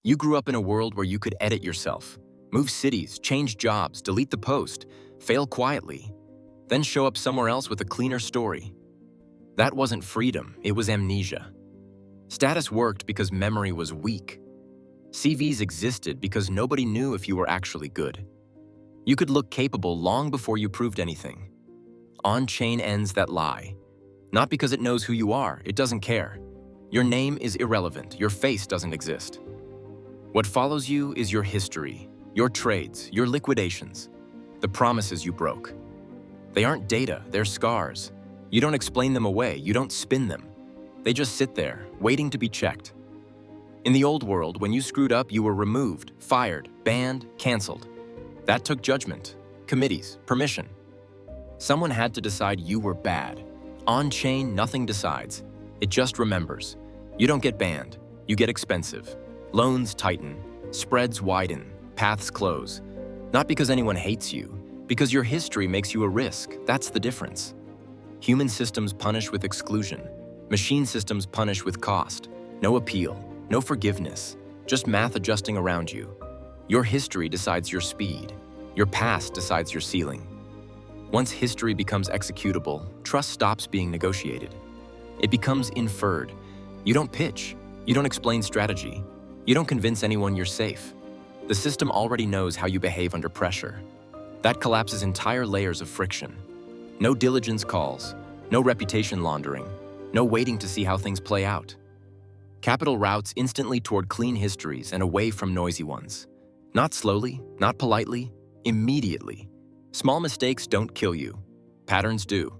You grew up in a world where you could edit yourself, move cities, change jobs, delete the post, fail quietly, then show up somewhere else with a cleaner story. That wasn't freedom, it was amnesia. Status worked because memory was weak. CVs existed because nobody knew if you were actually good. You could look capable long before you proved anything. On-chain ends that lie. Not because it knows who you are, it doesn't care. Your name is irrelevant, your face doesn't exist. What follows you is your history, your trades, your liquidations, the promises you broke. They aren't data, they're scars. You don't explain them away, you don't spin them. They just sit there, waiting to be checked. In the old world, when you screwed up, you were removed, fired, banned, canceled. That took judgment, committees, permission. Someone had to decide you were bad. On-chain, nothing decides. It just remembers. You don't get banned, you get expensive. Loans tighten, spreads widen, paths close. Not because anyone hates you, because your history makes you a risk. That's the difference. Human systems punish with exclusion. Machine systems punish with cost. No appeal, no forgiveness, just math adjusting around you. Your history decides your speed. Your past decides your ceiling. Once history becomes executable, trust stops being negotiated. It becomes inferred. You don't pitch. You don't explain strategy. You don't convince anyone you're safe. The system already knows how you behave under pressure. That collapses entire layers of friction. No diligence calls, no reputation laundering, no waiting to see how things play out. Capital routes instantly toward clean histories and away from noisy ones. Not slowly, not politely, immediately. Small mistakes don't kill you. Patterns do.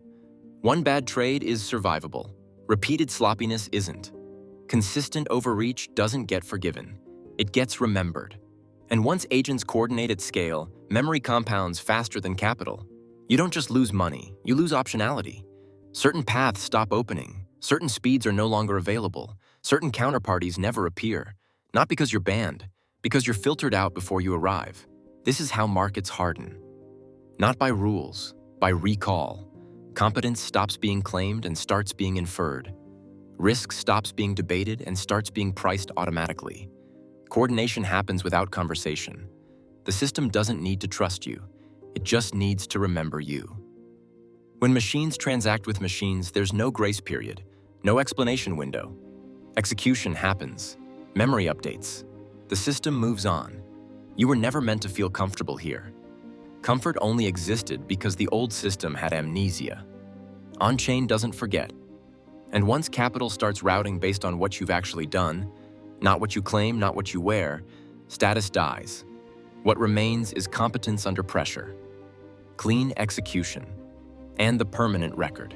One bad trade is survivable. Repeated sloppiness isn't. Consistent overreach doesn't get forgiven. It gets remembered. And once agents coordinate at scale, memory compounds faster than capital. You don't just lose money, you lose optionality. Certain paths stop opening. Certain speeds are no longer available. Certain counterparties never appear. Not because you're banned, because you're filtered out before you arrive. This is how markets harden. Not by rules, by recall. Competence stops being claimed and starts being inferred. Risk stops being debated and starts being priced automatically. Coordination happens without conversation. The system doesn't need to trust you. It just needs to remember you. When machines transact with machines, there's no grace period, no explanation window. Execution happens. Memory updates. The system moves on. You were never meant to feel comfortable here. Comfort only existed because the old system had amnesia. On-chain doesn't forget. And once capital starts routing based on what you've actually done, not what you claim, not what you wear, status dies. What remains is competence under pressure, clean execution, and the permanent record.